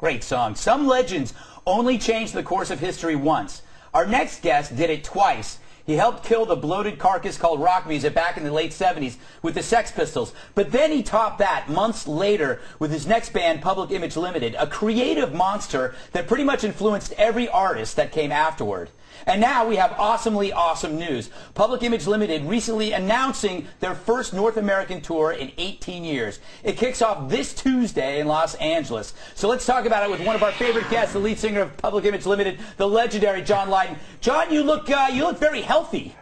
Great song. Some legends only change the course of history once. Our next guest did it twice. He helped kill the bloated carcass called rock music back in the late 70s with the Sex Pistols. But then he topped that months later with his next band, Public Image Limited, a creative monster that pretty much influenced every artist that came afterward. And now we have awesomely awesome news. Public Image Limited recently announcing their first North American tour in 18 years. It kicks off this Tuesday in Los Angeles. So let's talk about it with one of our favorite guests, the lead singer of Public Image Limited, the legendary John Lydon. John, you look very healthy.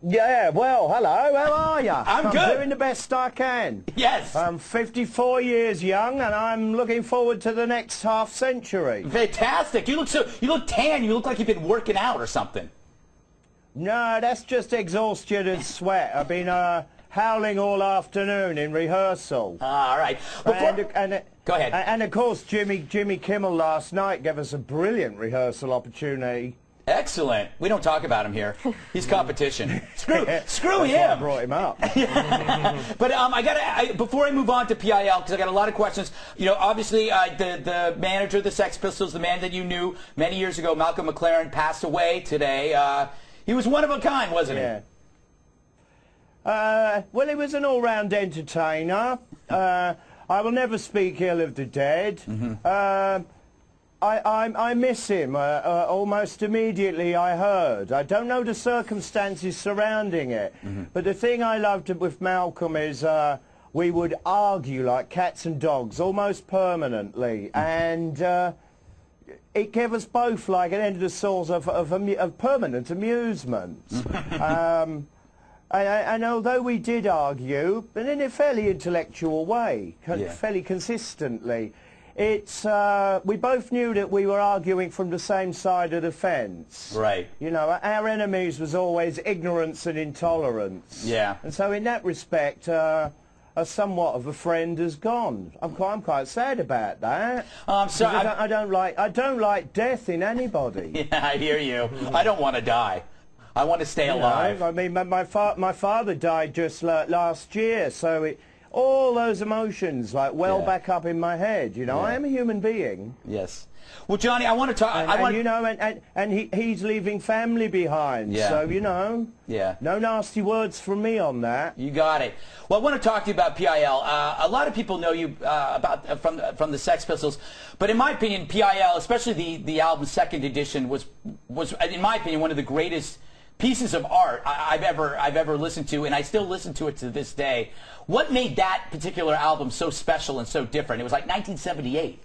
Yeah, well, hello, how are you? I'm good. I'm doing the best I can. Yes. I'm 54 years young, and I'm looking forward to the next half century. Fantastic. You look tan. You look like you've been working out or something. No, that's just exhaustion and sweat. I've been howling all afternoon in rehearsal. All right. Go ahead. And of course, Jimmy Kimmel last night gave us a brilliant rehearsal opportunity. Excellent. We don't talk about him here. He's competition. Screw That's him. why I brought him up. But before I move on to PIL, because I got a lot of questions. You know, obviously the manager of the Sex Pistols, the man that you knew many years ago, Malcolm McLaren, passed away today. He was one of a kind, wasn't he? Well, he was an all-round entertainer. I will never speak ill of the dead. Mm-hmm. I miss him almost immediately, I heard. I don't know the circumstances surrounding it, but the thing I loved with Malcolm is we would argue like cats and dogs almost permanently, and it gave us both like an end of the source of permanent amusement. And although we did argue, but in a fairly intellectual way, fairly consistently, we both knew that we were arguing from the same side of the fence. Right. You know, our enemies was always ignorance and intolerance. Yeah. And so in that respect, somewhat of a friend has gone. I'm quite sad about that. So I don't like death in anybody. Yeah, I hear you. I don't want to die. I want to stay alive. I mean, my father died just last year, so all those emotions, like, back up in my head. You know, I am a human being. Yes. Well, Johnny, I want to talk. He's leaving family behind. Yeah. So you know. Yeah. No nasty words from me on that. You got it. Well, I want to talk to you about PIL. A lot of people know you from the Sex Pistols, but in my opinion, PIL, especially the album's second edition, was in my opinion one of the greatest pieces of art I've ever listened to, and I still listen to it to this day. What made that particular album so special and so different? It was like 1978.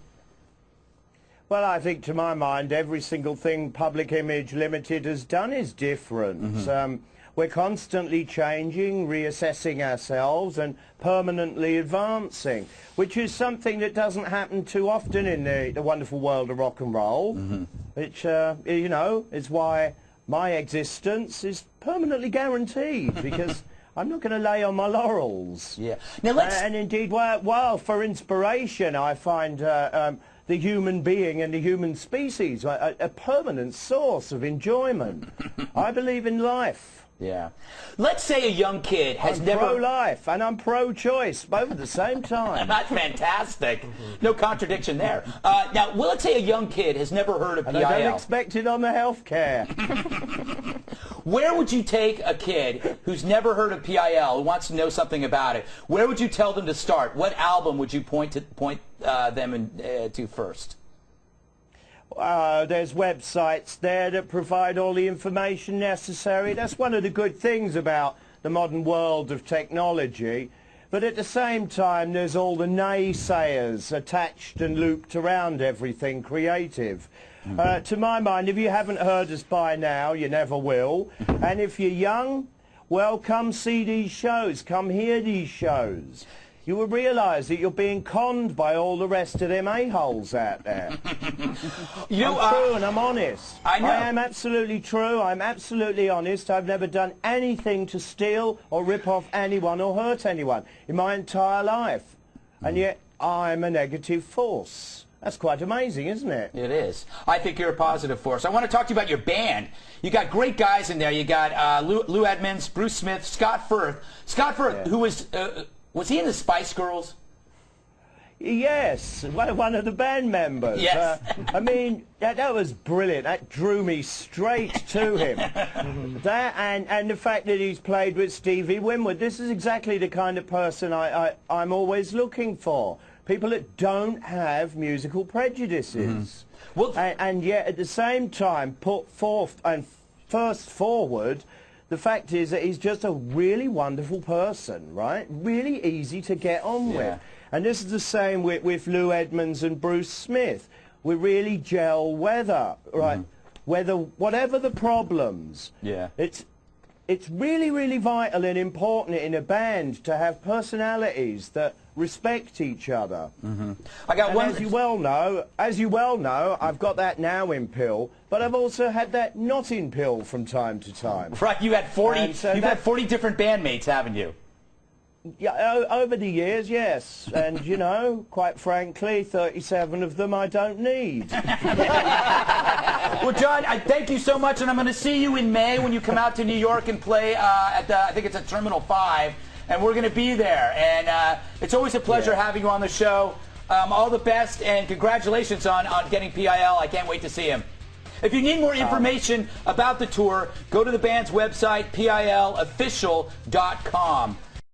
Well, I think to my mind, every single thing Public Image Limited has done is different. Mm-hmm. We're constantly changing, reassessing ourselves, and permanently advancing, which is something that doesn't happen too often in the wonderful world of rock and roll, which, you know, is why my existence is permanently guaranteed, because I'm not going to lay on my laurels. Yeah. Now and indeed, while for inspiration, I find the human being and the human species a permanent source of enjoyment. I believe in life. Yeah. Let's say a young kid has never... I'm pro-life and I'm pro-choice, both at the same time. That's fantastic. No contradiction there. Now, well, let's say a young kid has never heard of PIL. And I don't expect it on the health care. Where would you take a kid who's never heard of PIL, who wants to know something about it? Where would you tell them to start? What album would you point them to first? There's websites there that provide all the information necessary. That's one of the good things about the modern world of technology. But at the same time, there's all the naysayers attached and looped around everything creative. To my mind, if you haven't heard us by now, you never will. And if you're young, well, come see these shows, come hear these shows. You will realise that you're being conned by all the rest of them a-holes out there. You know, I'm true and I'm honest. I know. I am absolutely true. I'm absolutely honest. I've never done anything to steal or rip off anyone or hurt anyone in my entire life. And yet I'm a negative force. That's quite amazing, isn't it? It is. I think you're a positive force. I want to talk to you about your band. You got great guys in there. You got Lou Edmonds, Bruce Smith, Scott Firth. Scott Firth, who was he in the Spice Girls? Yes, one of the band members. Yes. I mean, that was brilliant. That drew me straight to him. That and the fact that he's played with Stevie Winwood. This is exactly the kind of person I'm always looking for. People that don't have musical prejudices. Well, and yet at the same time put forth and first forward the fact is that he's just a really wonderful person, right? Really easy to get on with. And this is the same with Lou Edmonds and Bruce Smith. We really gel weather, right? Whatever the problems. It's really, really vital and important in a band to have personalities that respect each other. I got one. As you well know, I've got that now in pill, but I've also had that not in pill from time to time. Right, you had 40. So you've had 40 different bandmates, haven't you? Yeah, over the years, yes. And, you know, quite frankly, 37 of them I don't need. Well, John, I thank you so much, and I'm going to see you in May when you come out to New York and play at the, I think it's at Terminal 5, and we're going to be there. And it's always a pleasure having you on the show. All the best, and congratulations on getting PIL. I can't wait to see him. If you need more information about the tour, go to the band's website, pilofficial.com.